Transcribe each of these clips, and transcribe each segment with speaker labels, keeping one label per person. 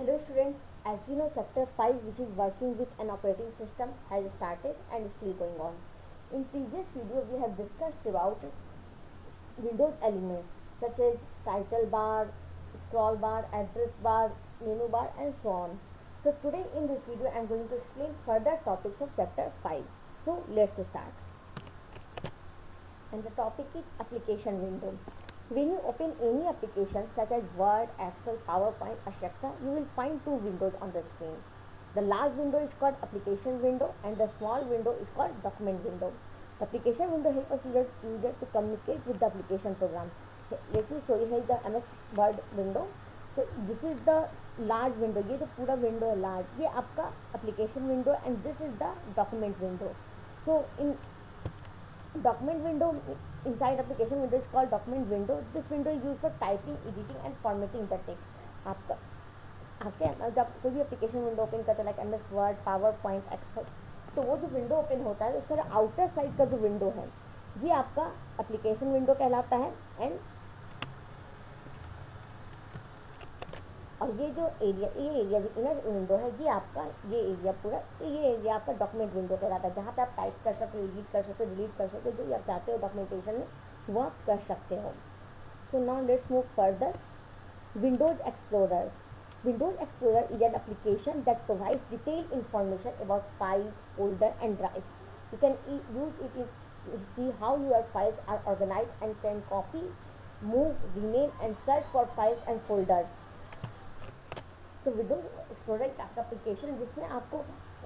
Speaker 1: Hello students, as you know chapter 5 which is working with an operating system has started and is still going on. In previous video we have discussed about Windows elements such as title bar, scroll bar, address bar, menu bar and so on. So today in this video I am going to explain further topics of chapter 5. So let's start. And the topic is application window. When you open any application such as Word, Excel, PowerPoint, etc., you will find two windows on the screen. The large window is called application window and the small window is called document window. The application window helps us user to communicate with the application program. Let me show you here the MS Word window. So this is the large window. ये जो पूरा window है large, ये आपका application window and this is the document window. So in document window, inside application window is called document window. This window is used for typing, editing and formatting the text. आपका आपके जब कोई भी application window open करते हैं like MS Word, PowerPoint, Excel, तो वो जो विंडो ओपन होता है उसका आउटर साइड का जो विंडो है ये आपका एप्लीकेशन विंडो कहलाता है। एंड और ये जो एरिया जो इनर विंडो है ये आपका ये एरिया आपका डॉक्यूमेंट विंडो कहलाता है, जहाँ पे आप टाइप कर सकते हो, एडिट कर सकते हो, डिलीट कर सकते हो, जो आप चाहते हो डॉक्यूमेंटेशन में वो आप कर सकते हो। So now let's move further. Windows explorer is an application that provides detailed information about files, folder and drives. You can use it to see how your files are organized and can copy, move, rename and search for files and folders. तो Windows explorer एक आपका application है जिसमें आपको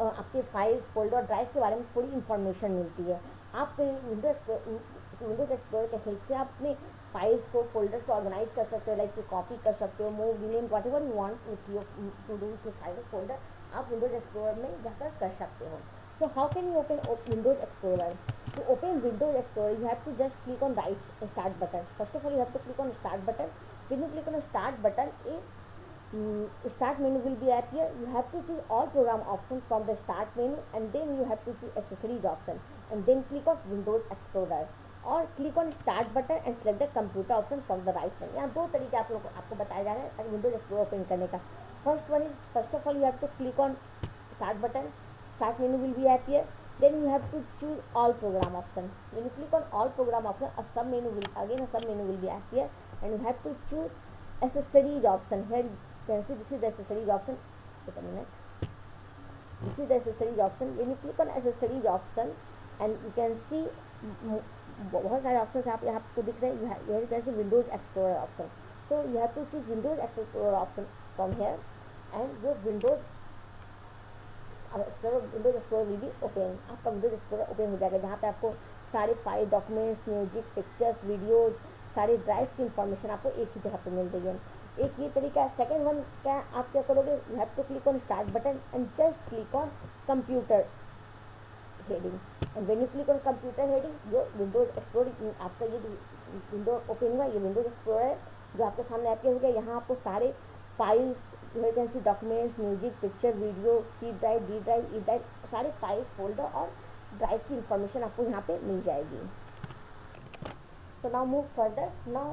Speaker 1: आपके files, folder और drive के बारे में थोड़ी इन्फॉर्मेशन मिलती है। आप विंडोज एक्सप्लोरर के हेल्प से आप अपने फाइल्स को, फोल्डर्स को ऑर्गेनाइज कर सकते हो, लाइक कॉपी कर सकते हो, move, rename, whatever you want with your to do with file folder, आप विंडोज एक्सप्लोरर में जाकर कर सकते हो। So how can you open Windows Explorer? To open Windows Explorer, you have to just click on right start button. First of all, you have to click on start button. When you click on start button, start menu will be appear. You have to choose all program options from the start menu and then you have to choose accessories option and then click on Windows Explorer और click on start button and select the computer option from the right menu. यहाँ दो तरीके आपको बताया जा रहा है Windows explorer open करने का। First of all you have to click on start button. Start menu will be appear. Then you have to choose all program option. When you click on all program option, a sub menu will be appear and you have to choose accessories option. Here you can see this is the accessories option. Wait a minute. This is the accessories option. When you click on accessories option and you can see बहुत सारे option आप यहाँ आपको दिख रहे हैं। here you can see Windows Explorer option. So you have to choose Windows Explorer option from here and your Windows Explorer will be open. आपका Windows Explorer open हो जाएगा जहाँ पे आपको सारे file, documents, music, pictures, videos, सारे drives की information आपको एक ही जगह पे मिल रही है। एक ये तरीका है। सेकेंड वन क्या आप क्या करोगे, you have to click on start button and just click on computer heading and when you click on computer heading जो विंडोज एक्सप्लोरर आपका ये विंडो ओपन हुआ, ये विंडोज एक्सप्लोरर जो आपके सामने आपके हो गया। यहाँ आपको सारे files, you can see documents, music, picture, video, C drive, D drive, E drive, सारे फाइल्स, फोल्डर और ड्राइव की इंफॉर्मेशन आपको यहाँ पे मिल जाएगी। So now move further. Now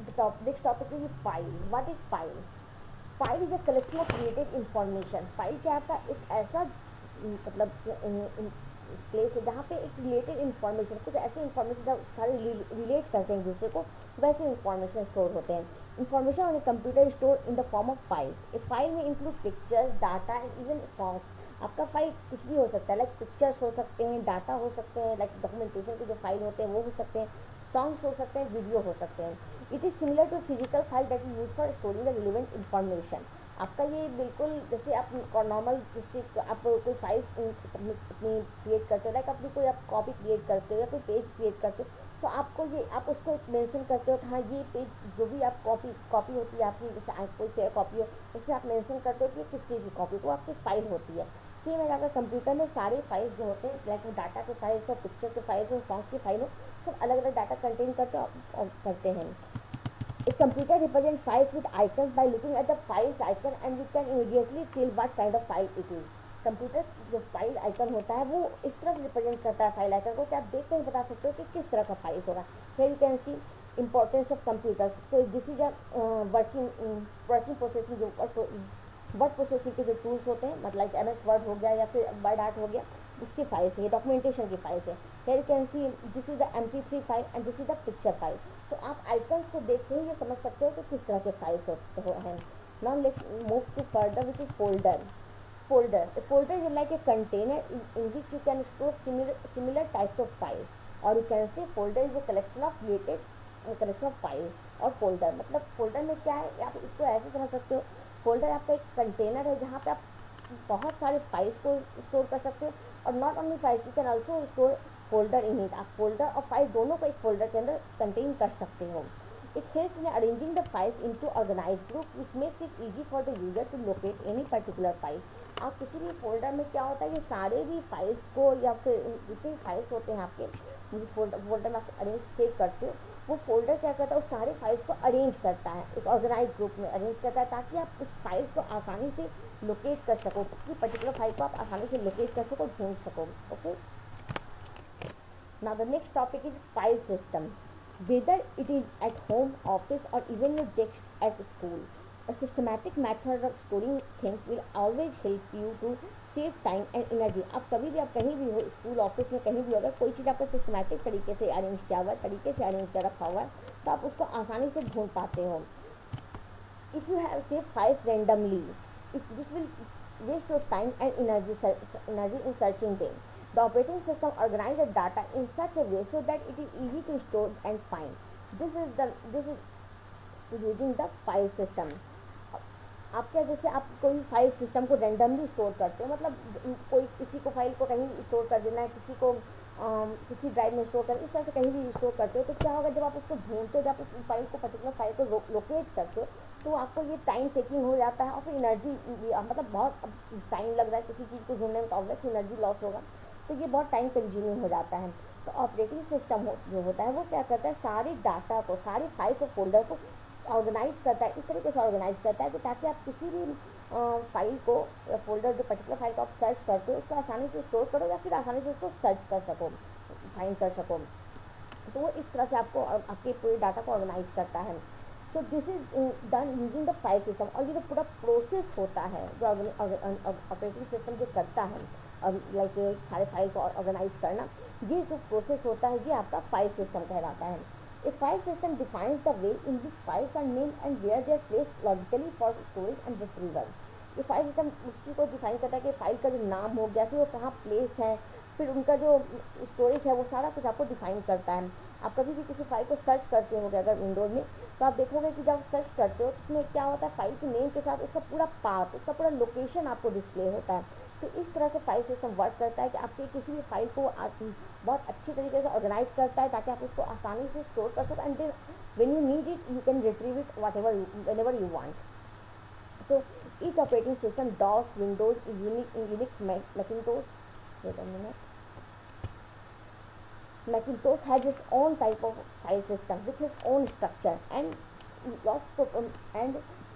Speaker 1: the next topic is file. What is file? File is a collection of created information. File क्या आपका एक ऐसा मतलब प्लेस है जहाँ पे एक रिलेटेड इन्फॉर्मेशन, कुछ ऐसे इन्फॉर्मेशन सारे रिलेट करते हैं दूसरे को, वैसे इन्फॉर्मेशन स्टोर होते हैं। Information on a computer store in the form of files. A file में include pictures, data and even songs. आपका फाइल कुछ भी हो सकता है, लाइक पिक्चर्स हो सकते हैं, डाटा हो सकते हैं, लाइक डॉक्यूमेंटेशन के जो फाइल होते हैं वो हो सकते हैं, सॉन्ग्स हो सकते हैं, वीडियो हो सकते हैं। It is similar to physical file that is use for storing the relevant information. आपका ये बिल्कुल जैसे आप नॉर्मल किसी आप कोई फाइल अपनी क्रिएट करते हो, लाइक अपनी कोई आप कॉपी क्रिएट करते हो या कोई पेज क्रिएट करते हो, तो आपको ये आप उसको मेंशन करते हो कि हाँ ये पेज जो भी आप कॉपी होती है आपकी, जैसे कोई कॉपी हो उसमें आप मेंशन करते हो कि किस चीज़ की कॉपी, तो आपकी फाइल होती है। सेम है अगर कंप्यूटर में सारे फाइल्स जो होते हैं, लाइक डाटा के फाइल्स हो, पिक्चर के फाइल्स हो, सॉन्ग की फाइल हो, सब अलग अलग डाटा कंटेन करते हैं। A computer represents files with icons by looking at the files icon and we can immediately tell what kind of file it is. Computer जो फाइल आइकन होता है वो इस तरह से रिप्रेजेंट करता है फाइल आइकन को कि आप देख कर बता सकते हो कि किस तरह का फाइल होगा। Here you can see importance of computers. So this is a working processing word processing के जो टूल्स होते हैं, मतलब MS वर्ड हो गया या फिर वर्ड आर्ट हो गया, उसकी फाइल्स है, ये डॉक्यूमेंटेशन की फाइल्स है। Here you can see this is the MP3 file and this is the picture file. तो आप आइकन्स को देख के ही ये समझ सकते हो कि किस तरह के फाइल्स होते हैं। Now let's move to further which is folder. A folder is like a container in which you can store similar types of files, or you can say folder is a collection of files। और folder मतलब folder में क्या है, आप इसको ऐसे समझ सकते हो, फोल्डर आपका एक कंटेनर है जहाँ पे आप बहुत सारे फाइल्स को स्टोर कर सकते हो। और not only files, you can also store folder in it. आप फोल्डर और फाइल दोनों को एक फोल्डर के अंदर कंटेन कर सकते हो। It helps in arranging the files into organized group, which makes it easy for the user to locate any particular file। आप किसी भी फोल्डर में क्या होता है कि सारे भी फाइल्स को या फिर जितने भी फाइल्स होते हैं आपके, जिस फोल्डर में आप अरेंज सेव करते हो, वो फोल्डर क्या करता है, उस सारे फाइल्स को अरेंज करता है, एक ऑर्गेनाइज ग्रुप में अरेंज करता है, ताकि आप उस फाइल्स को आसानी से लोकेट कर सको, किसी पर्टिकुलर फाइल को आप आसानी से लोकेट कर सको, ढूंढ सको। Okay, now the next topic is file system, whether it is at home, office, or even your desk at school, a systematic method of storing things will always help you to save time and energy। अब कभी भी आप कहीं भी हो, school, office में, कहीं भी अगर कोई चीज़ आपका सिस्टमैटिक तरीके से अरेंज किया हुआ है, तरीके से अरेंज कर रखा हुआ है, तो आप उसको आसानी से ढूंढ पाते हो। If you have saved files randomly, this will waste your time and energy in searching them। The operating system organizes the data in such a way so that it is easy to store and find। This is using the file system। आप क्या, जैसे आप कोई file system को randomly store करते हो, मतलब कोई किसी को फाइल को कहीं स्टोर कर देना है, किसी को किसी ड्राइव में स्टोर कर, इस तरह से कहीं भी स्टोर करते हो, तो क्या होगा, जब आप उसको ढूंढते हो, जब आप उस फाइल को, पर्टिकुलर फाइल को लोकेट करते हो, तो आपको ये टाइम टेकिंग हो जाता है और फिर एनर्जी, मतलब बहुत टाइम लग रहा है किसी चीज़ को ढूंढने में, तो ऑब्वियसली एनर्जी लॉस होगा, तो ये बहुत टाइम कंज्यूमिंग हो जाता है। तो ऑपरेटिंग सिस्टम जो होता है वो क्या करता है, सारे डाटा को, सारी फाइल्स और फोल्डर को ऑर्गेनाइज करता है, इस तरीके से ऑर्गेनाइज करता है कि ताकि आप किसी भी फाइल को या फोल्डर, जो पर्टिकुलर फाइल को आप सर्च करते हो, उसको आसानी से स्टोर करो या फिर आसानी से उसको सर्च कर सको, फाइंड कर सको। तो वो इस तरह से आपको आपके पूरे डाटा को ऑर्गेनाइज करता है। So this is done using the file system. और ये जो पूरा प्रोसेस होता है जो ऑपरेटिंग सिस्टम जो करता है, लाइक सारे फाइल को ऑर्गेनाइज करना, ये जो प्रोसेस होता है ये आपका फाइल सिस्टम कहलाता है। A file system defines the way in which files are named and where they are placed logically for storage and retrieval। ये फाइल सिस्टम उस चीज़ को डिफाइन करता है कि फाइल का जो नाम हो गया, फिर वो कहाँ प्लेस है, फिर उनका जो स्टोरेज है, वो सारा कुछ आपको डिफाइन करता है। आप कभी भी किसी फाइल को सर्च करते होगे अगर विंडोज में, तो आप देखोगे कि जब सर्च करते हो तो उसमें क्या होता है, फाइल के नेम के साथ उसका पूरा पाथ, उसका पूरा लोकेशन आपको डिस्प्ले होता है। तो इस तरह से फाइल सिस्टम वर्क करता है कि आपके किसी भी फाइल को बहुत अच्छी तरीके से ऑर्गेनाइज करता है ताकि आप उसको आसानी से स्टोर कर सको, and then when you need it you can retrieve it whenever you want. So each operating system, DOS, Windows, Unix, Macintosh, wait a minute, Macintosh has its own type of file system with its own structure and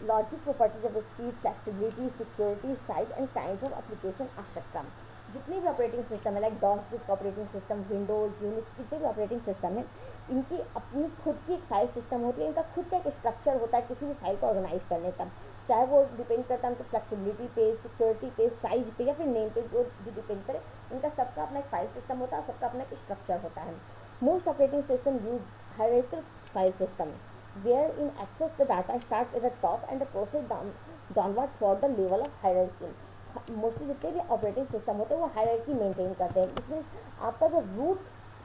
Speaker 1: logic properties of speed, flexibility, security, size and kinds of application आवश्यकता। जितने भी operating system है, like DOS disk operating system, Windows, Unix, जितने भी operating system है, इनकी अपनी खुद की एक फाइल सिस्टम होती है, इनका खुद का एक स्ट्रक्चर होता है किसी भी फाइल को ऑर्गेनाइज करने का, चाहे वो डिपेंड करता है उनकी फ्लेक्सिबिलिटी पे, सिक्योरिटी पे, साइज पे या फिर नेम पे, जो भी डिपेंड करे, इनका सबका अपना एक फाइल सिस्टम होता है, सबका अपना एक स्ट्रक्चर होता है। Most operating system use hierarchical file system where in access the data starts at the top and the process downward throughout the level of hierarchy। Mostly जितने भी ऑपरेटिंग सिस्टम होते हैं वो हायरार्की मेंटेन करते हैं। इसमें आपका जो रूट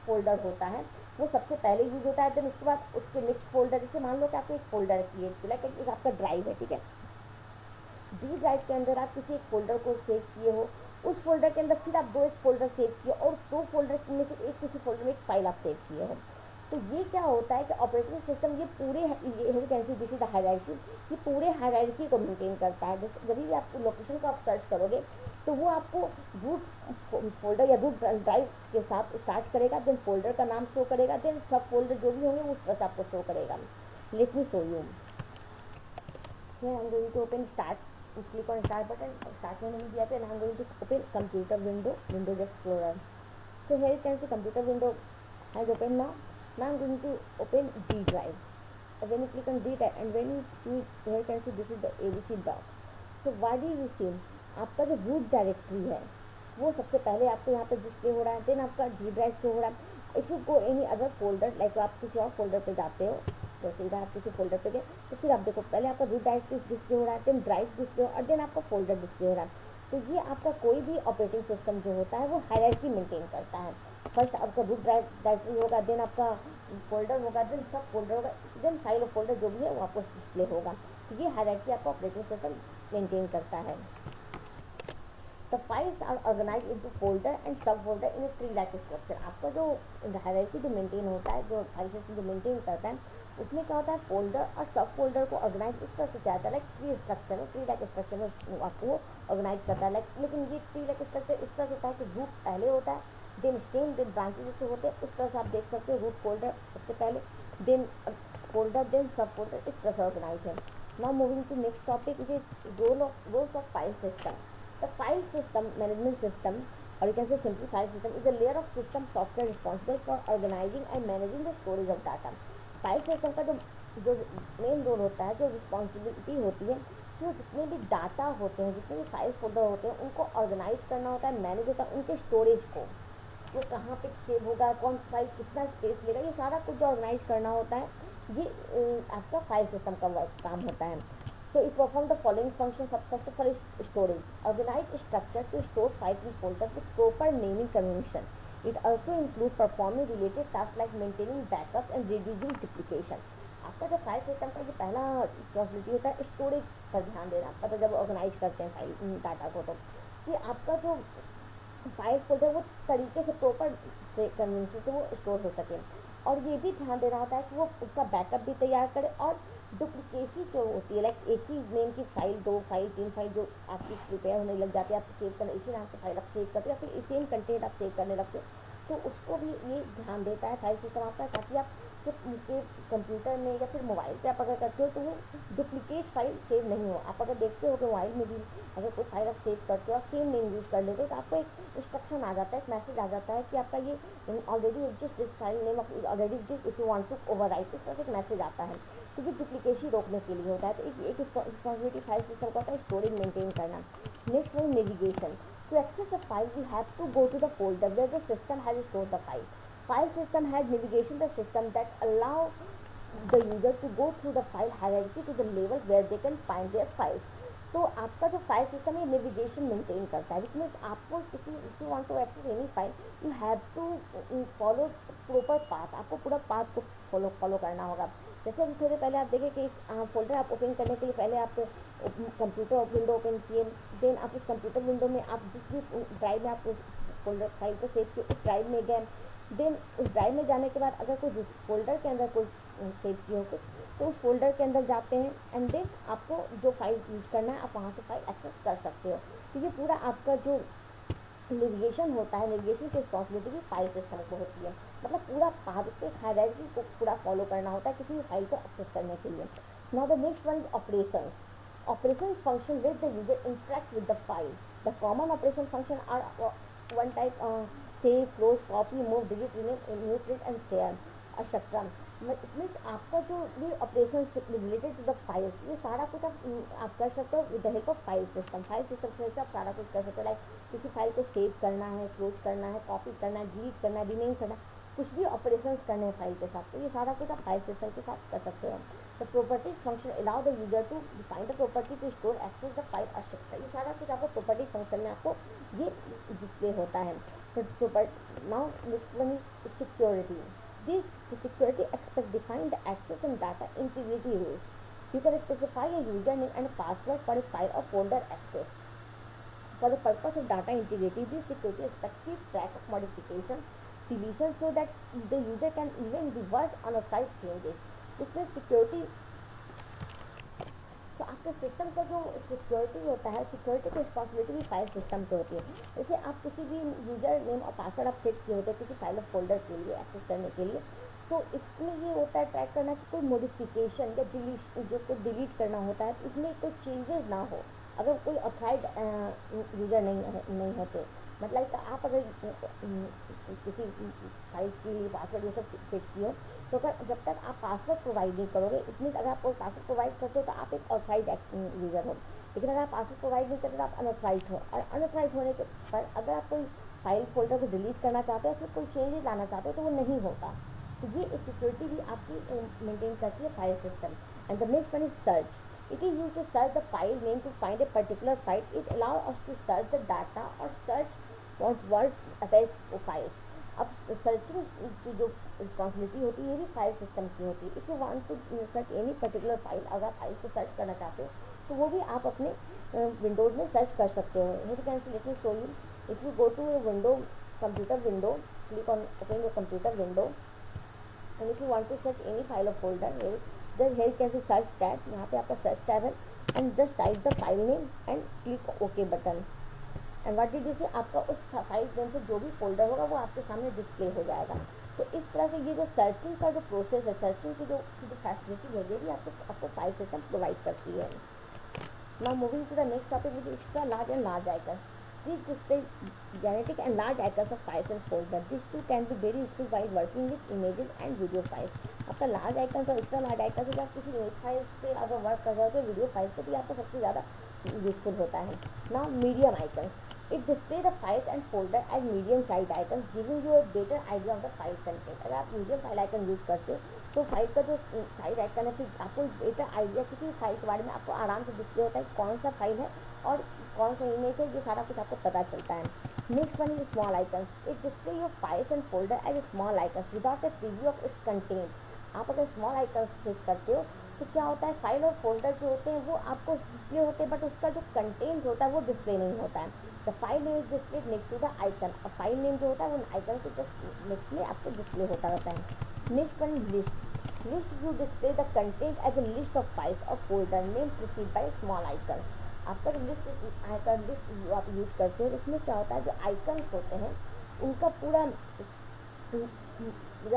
Speaker 1: फोल्डर होता है वो सबसे पहले यूज होता है, देन उसके बाद उसके नेक्स्ट फोल्डर, जैसे मान लो कि आपको एक फोल्डर क्रिएट किया, लाइक एक आपका ड्राइव है, ठीक है, डी ड्राइव के अंदर आप किसी एक फोल्डर को सेव किए हो, उस फोल्डर के अंदर फिर आप दो एक फोल्डर सेव किए और दो फोल्डर में से एक किसी फोल्डर में एक फाइल आप सेव किए हो। तो ये क्या होता है कि ऑपरेटिंग सिस्टम ये पूरे दिस इज द हायरार्की, ये पूरे हायरार्की को मेंटेन करता है। जैसे जब भी आप लोकेशन को आप सर्च करोगे तो वो आपको रूट फोल्डर या रूट ड्राइव के साथ स्टार्ट करेगा, देन फोल्डर का नाम शो करेगा, देन सब फोल्डर जो भी होंगे उस तरह से आपको शो करेगा। Late me show you. Here I am going to open start, click on start button, start में नहीं दिया पे, and I am going to open computer window, Windows Explorer। So here you can see computer window has opened now। Now I am going to open D drive। When you click on D drive and when you choose, here you can see this is the ABC dock। So what do you see, आपका जो root directory है वो सबसे पहले आपको यहाँ पे display हो रहा है, देन आपका डी ड्राइव शो हो रहा है। If you go any other folder, like आप किसी और फोल्डर पे जाते हो, जैसे इधर आप किसी फोल्डर पे गए तो फिर आप देखो पहले आपका रूट डायरेक्टरी डिस्प्ले हो रहा है, देन ड्राइव डिस्प्ले और देन आपका फोल्डर डिस्प्ले हो रहा है। तो ये आपका कोई भी ऑपरेटिंग सिस्टम जो होता है वो हायरार्की मेंटेन करता है। फर्स्ट आपका रूट डायरेक्टरी होगा, देन आपका फोल्डर होगा, देन सब फोल्डर होगा, देन फाइल और फोल्डर जो भी है वो आपको डिस्प्ले होगा। तो ये हायरार्की आपका ऑपरेटिंग सिस्टम मेंटेन करता है। The files are organized into folder and सब folder in a tree like structure। आपका जो हायरार्की जो मेंटेन होता है, जो फाइल सिस्टम जो मेंटेन करता है, उसमें क्या होता है फोल्डर और सब फोल्डर को ऑर्गेनाइज इस तरह से किया जाता है, लाइक ट्री स्ट्रक्चर में, ट्री लाइक स्ट्रक्चर में आपको ऑर्गेनाइज करता है। लाइक लेकिन ये ट्री लाइक स्ट्रक्चर इस तरह से होता है कि रूट पहले होता है, देन स्टेम, देन ब्रांचेज जैसे होते हैं उस तरह से आप देख सकते हो। रूट फोल्डर सबसे पहले, then folder, then sub folder, इस तरह से ऑर्गेनाइज है। Now moving to next topic is roles of file system. The file system management system, or you can say simply file system, is a layer of system software responsible for organizing and managing the storage of data। File system का जो main role होता है, जो responsibility होती है, जो जितने भी डाटा होते हैं, जितने भी फाइल फोल्डर होते हैं, उनको ऑर्गेनाइज करना होता है, मैनेज होता है, उनके स्टोरेज को, वो कहाँ पे सेव होगा, कौन फाइल कितना स्पेस लेगा, ये सारा कुछ जो ऑर्गेनाइज करना होता है, ये आपका फाइल सिस्टम का काम होता है। So it performs the following functions. First of all is storage. Organize structure to store files in folders with proper naming convention. It also includes performing related tasks like maintaining backups and reducing duplication. आपका जो file system का जो पहला responsibility होता है storage पर ध्यान देना, मतलब जब ऑर्गेनाइज करते हैं फाइल डाटा को, तो कि आपका जो फाइल फोल्डर वो तरीके से प्रॉपर से कन्वेंशन से वो स्टोर हो सके, और ये भी ध्यान देना होता है कि वो उसका बैकअप भी तैयार करे, और डुप्लीकेसी जो होती है, लाइक एक ही नेम की फाइल, 2 फाइल, 3 फाइल जो आपकी प्रिपेयर होने लग जाती है, आप सेव करने इसी नाम से फाइल आप सेव करते हो, या फिर सेम कंटेंट आप सेव करने लगते हो, तो उसको भी ये ध्यान देता है फाइल सिस्टम आपका, ताकि आप के कंप्यूटर में या फिर मोबाइल पे आप अगर करते हो तो वो डुप्लीकेट फाइल सेव नहीं हो। आप अगर देखते हो कि मोबाइल में भी अगर कोई फाइल आप सेव करते हो और सेम नेम यूज़ कर लेते हो, तो आपको एक इंस्ट्रक्शन आ जाता है, एक मैसेज आ जाता है कि आपका ये already exist, this file name already exist, if you want to overwrite, इस तरह से एक मैसेज आता है। तो ये डुप्लीकेसी रोकने के लिए होता है। तो एक रिस्पॉन्सिबिलिटी फाइल सिस्टम का होता है स्टोरेज मेंटेन करना। Next one navigation. To access the file, we have to go to the folder where the system has stored the file. File system has navigation the system that allow the user to go through the file hierarchy to the level where they can find their files. तो आपका जो file system है navigation maintain करता है, which means आपको किसी if you want to access any file, you have to follow proper path, आपको पूरा पाथ को फॉलो करना होगा। जैसे अभी थोड़े पहले आप देखें कि फोल्डर आप ओपन करने के लिए पहले आप कंप्यूटर विंडो ओपन किए, देन आप उस कंप्यूटर विंडो में आप जिस भी ड्राइव में आप उस फोल्डर फाइल को सेव किए उस ड्राइव में गए, देन उस ड्राइव में जाने के बाद अगर कोई फोल्डर के अंदर कोई सेव किए हो कुछ, तो उस फोल्डर के अंदर जाते हैं, एंड देन आपको जो फाइल यूज करना है आप वहाँ से फाइल एक्सेस कर सकते हो। तो ये पूरा आपका जो नेविगेशन होता है, नेविगेशन की रिस्पॉन्सिबिलिटी भी फाइल सिस्टम को होती है, मतलब पूरा पाथ उसके हायरार्की को पूरा फॉलो करना होता है किसी भी फाइल को एक्सेस करने के लिए। Now the next one is operations. Operations function let the user interact with the file. The common operation function are one type save, close, copy, move, delete, rename, manipulate and share, etc. It means आपका जो ये operation related to the files, ये सारा कुछ आप कर सकते हो with the help of file system. File system से आप सारा कुछ कर सकते हो, लाइक किसी फाइल को सेव करना है, क्लोज करना है, कॉपी करना है, डिलीट करना है, रीनेम करना है, कुछ भी ऑपरेशंस करने हैं फाइल के साथ, तो ये सारा कुछ आप फाइल सिस्टम के साथ कर सकते हो। The property function allow the user to define the property to store access the file आवश्यकता, ये सारा कुछ आपको प्रॉपर्टी फंक्शन में आपको ये डिस्प्ले होता है। Now next one is security. This security aspect define the access and data integrity rules. You can specify a username and password for a file or folder access. For the purpose of data integrity, this security aspect keeps track of modification, deletion, so that the user can even reverse unauthorized changes. इसमें security, तो आपके system का जो security होता है, security की responsibility भी file system पे होती है। जैसे आप किसी भी यूजर नेम और पासवर्ड आप सेट किए होते हैं किसी फाइल और फोल्डर के लिए एक्सेस करने के लिए, तो इसमें ये होता है ट्रैक करना कि कोई मॉडिफिकेशन या जो कोई डिलीट करना होता है इसमें कोई चेंजेस ना हो। अगर कोई ऑथराइज्ड यूजर नहीं होते मतलब आप अगर किसी फाइल के लिए पासवर्ड ये सब सेट किए तो अगर जब तक आप पासवर्ड प्रोवाइड नहीं करोगे, इट मीन अगर आप पासवर्ड प्रोवाइड करते हो तो आप एक ऑथराइज यूज़र हो, लेकिन अगर आप पासवर्ड प्रोवाइड नहीं करते तो आप अनऑथराइज हो। और अनऑथराइज होने के पर अगर आप कोई फाइल फोल्डर को डिलीट करना चाहते हो या फिर कोई चेंजेस लाना चाहते हो तो वो नहीं होता। तो ये सिक्योरिटी भी आपकी मेंटेन करती है file system. And the next one is search. It is used to search the file name to find a particular file. It allows us to search the data or search what word attached to files. अब searching की जो responsibility होती है ये भी file system की होती है। If you want to search any particular file, अगर फाइल को सर्च करना चाहते हो तो वो भी आप अपने विंडोज़ में सर्च कर सकते हो। Here can see let me show you. If you go to a window, computer window, click on open your computer window, and if you want to search any file of folder, just here can see search tab, यहाँ पे आपका search tab है, and just type the file name and click okay button. And what did you say आपका उस file name से जो भी folder होगा वो आपके सामने डिस्प्ले हो जाएगा। तो इस तरह से ये जो सर्चिंग का जो प्रोसेस है, सर्चिंग की जो फैसिलिटी है, ये भी आपको फाइल सिस्टम प्रोवाइड करती है। Now moving to the next topic which extra large and large icon. These display genetic and large icons of files and folders. These two can be very useful while working with images and video files. आपका large icons और extra large icons जब आप किसी image file पे अगर work कर रहे हो तो वीडियो फाइल पे भी आपको सबसे ज़्यादा यूजफुल होता है। Now medium icons. It display the files and folder as medium size icon, giving you a better idea of the file content. अगर आप मीडियम फाइल आइकन यूज करते हो तो फाइल का जो साइज आइकन है फिर आपको बेटर आइडिया किसी फाइल के बारे में आपको आराम से डिस्प्ले होता है कौन सा फाइल है और कौन सा इमेज है, ये सारा कुछ आपको पता चलता है। Next one is small icons. It display your files and folder as small icons without a preview of its content. आप अगर स्मॉल आइकन्स सेट करते हो तो क्या होता है, फाइल और फोल्डर जो होते हैं वो आपको डिस्प्ले होते हैं, बट उसका जो कंटेंट होता है वो डिस्प्ले नहीं होता है। The file name is display next to the icon, और फाइल नेम जो होता है वो आइकन के जस्ट नेक्स्ट में आपको डिस्प्ले होता रहता है। Next one is list. List you display the content as a list of files और folder name preceded by small icon. आपका जो लिस्ट आइकन लिस्ट आप यूज़ करते हो इसमें क्या होता है, जो आइकन्स होते हैं उनका पूरा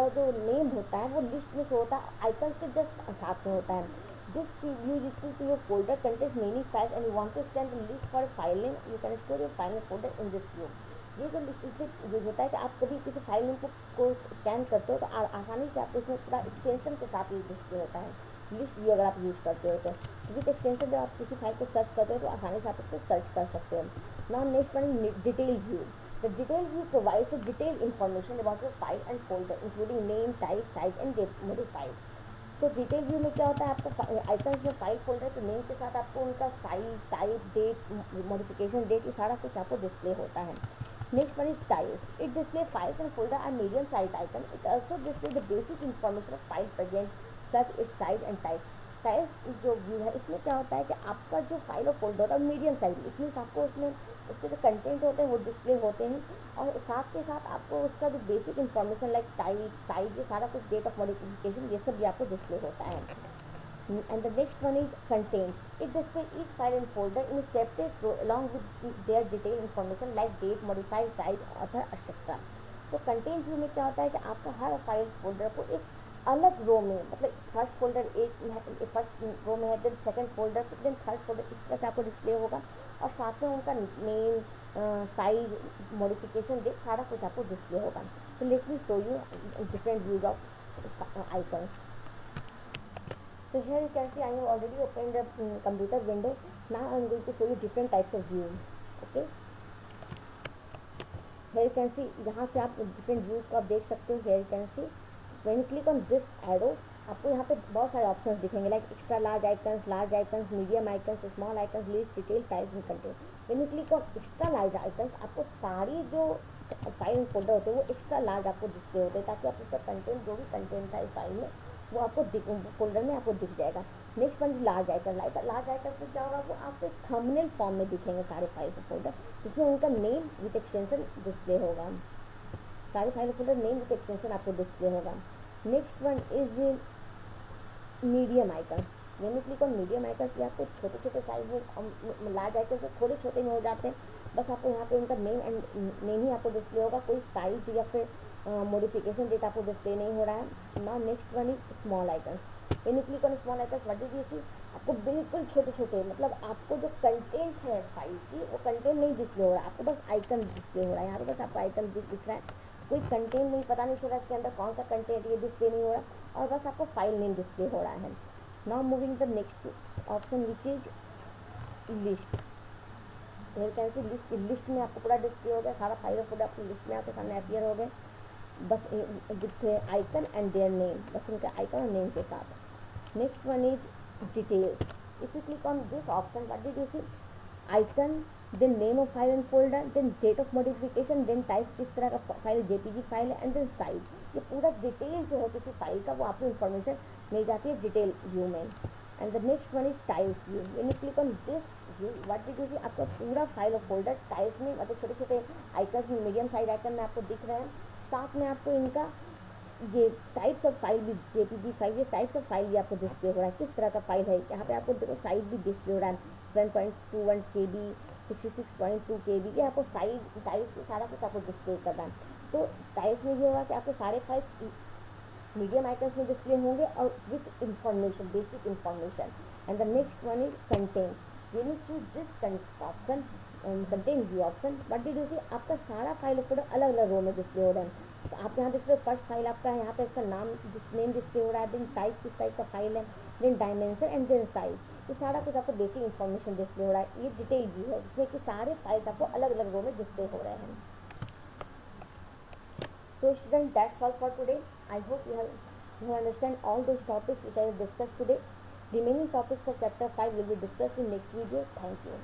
Speaker 1: जो नेम होता है वो लिस्ट में शो होता है, आइकन्स के जस्ट साथ में होता है। This view useful to your folder contents many files and you want to scan the list for file name, you can store your file folder in this view. ये जो list इससे use होता है कि आप कभी किसी फाइल नेम को स्कैन करते हो तो आसानी से आपको इसमें पूरा एक्सटेंशन के साथ ये डिस्प्ले होता है। लिस्ट व्यू अगर आप यूज़ करते हो तो विद एक्सटेंशन जब आप किसी फाइल को सर्च करते हो तो आसानी से आप इसको सर्च कर सकते हो। Now next one is detail view. The detail view provides detail information about your file and folder including name, type, size and date modified. तो डिटेल व्यू में क्या होता है, आपको आइकन्स में फाइल फोल्डर के नेम के साथ आपको उनका size, type, date, modification date, ये सारा कुछ आपको डिस्प्ले होता है। Next one is tiles. It displays files and folder are medium sized icon. It also displays the basic information of file present, such its size and type. Tiles जो view है इसमें क्या होता है कि आपका जो फाइल और फोल्डर होता है मीडियम साइज, इसमें आपको उसमें उसके जो कंटेंट होते हैं वो डिस्प्ले होते हैं और साथ के साथ आपको उसका जो basic information like type, size, ये सारा कुछ, डेट ऑफ मॉडिफिकेशन, ये सब भी आपको डिस्प्ले होता है। And the next one is content. It displays each file and folder in a separate row along with their detailed information like date, modified, size, author, etc. तो content view में क्या होता है कि आपका हर फाइल फोल्डर को एक अलग रो में, मतलब फर्स्ट फोल्डर एक फर्स्ट रो में है, then second folder, then third folder, इस तरह से आपको डिस्प्ले होगा और साथ में उनका नेम, साइज, मॉडिफिकेशन डेट, सारा कुछ आपको डिस्प्ले होगा। तो late me show you different views of icons. So here you can see I have already opened the computer window. Now I am going to show you different types of view. Okay. Here you can see, यहाँ से आप different views को आप देख सकते हो। Here you can see when you click on this arrow, आपको यहाँ पे बहुत सारे options दिखेंगे like extra large icons, medium icons, small icons, list, detail, types and content. When you click on extra large icons, आपको सारी जो file folder होते हैं वो एक्स्ट्रा लार्ज आपको डिस्प्ले होते हैं ताकि आप उसका कंटेंट, जो भी कंटेंट था इस फाइल में, वो आपको फोल्डर में आपको दिख जाएगा। Next one large icon. Large icon में क्या होगा, वो आपको थंबनेल फॉर्म में दिखेंगे सारे फाइल फोल्डर, जिसमें उनका नेम विद एक्सटेंशन डिस्प्ले होगा। सारे file folder name with extension आपको डिस्प्ले होगा। Next one is medium icon. When you click on medium icon, ये आपको छोटे छोटे साइज में, लार्ज आइकन से थोड़े छोटे में हो जाते हैं, बस आपको यहाँ पे उनका नेम ही आपको डिस्प्ले होगा, कोई साइज या फिर मॉडिफिकेशन डेट आपको डिस्प्ले नहीं हो रहा है। Now next one is small icons. When you click on small icons, what did you see, आपको बिल्कुल छोटे छोटे, मतलब आपको जो कंटेंट है फाइल की वो कंटेंट नहीं डिस्प्ले हो रहा है, आपको बस आइकन डिस्प्ले हो रहा है। यहाँ पे बस आपको आइकन दिख रहा है, कोई कंटेंट नहीं, पता नहीं चल रहा इसके अंदर कौन सा कंटेंट, ये डिस्प्ले नहीं हो रहा, और बस आपको फाइल नेम डिस्प्ले हो रहा है। Now moving the next option which is list. Here can see list, list में आपको पूरा डिस्प्ले हो गया, सारा फाइल पूरा आपकी लिस्ट में आपके सामने अपीयर हो गए, बस with icon and their name, बस उनके आइकन और नेम के साथ। Next one is details. If you click on this option, what did you see? Icon, then name of file and folder, then date of modification, then type किस तरह का फाइल, JPG file है, and then size. ये पूरा detail जो है किसी फाइल का वो आपको इन्फॉर्मेशन मिल जाती है डिटेल व्यू में। And the next one is tiles view. When you click on this view, what did you see? आपका पूरा फाइल और फोल्डर टाइल्स में, मतलब छोटे छोटे आइकन में, मीडियम साइज आइकन में आपको दिख रहे हैं। साथ में आपको इनका ये टाइप्स ऑफ फाइल भी, जेपीजी फाइल, ये टाइप्स ऑफ फाइल भी आपको डिस्प्ले हो रहा है, किस तरह का फाइल है। यहाँ पे आपको देखो साइज भी डिस्प्ले हो रहा है, 7.21 KB, 66.2 KB, ये आपको साइज टाइल्स से सारा कुछ आपको डिस्प्ले कर रहा है। तो टाइल्स में ये होगा कि आपको सारे फाइल्स मीडियम आइकन्स में डिस्प्ले होंगे और with information, basic information. And the next one is content. When you choose this option, content view option, what did you see? आपका सारा फाइल फोल्डर अलग अलग रो में डिस्प्ले हो रहा है। तो आप यहाँ देख रहे हो फर्स्ट फाइल आपका है, यहाँ पे इसका नाम नेम डिस्प्ले हो रहा है, देन टाइप किस टाइप का फाइल है, then dimension and then size. ये सारा कुछ आपको बेसिक इन्फॉर्मेशन डिस्प्ले हो रहा है। ये डिटेल व्यू है जिसमें कि सारे फाइल्स आपको अलग अलग रो में डिस्प्ले हो रहे हैं। So students, that's all for today. I hope you understand all those topics which I have discussed today. Remaining topics of chapter 5 will be discussed in next video. Thank you.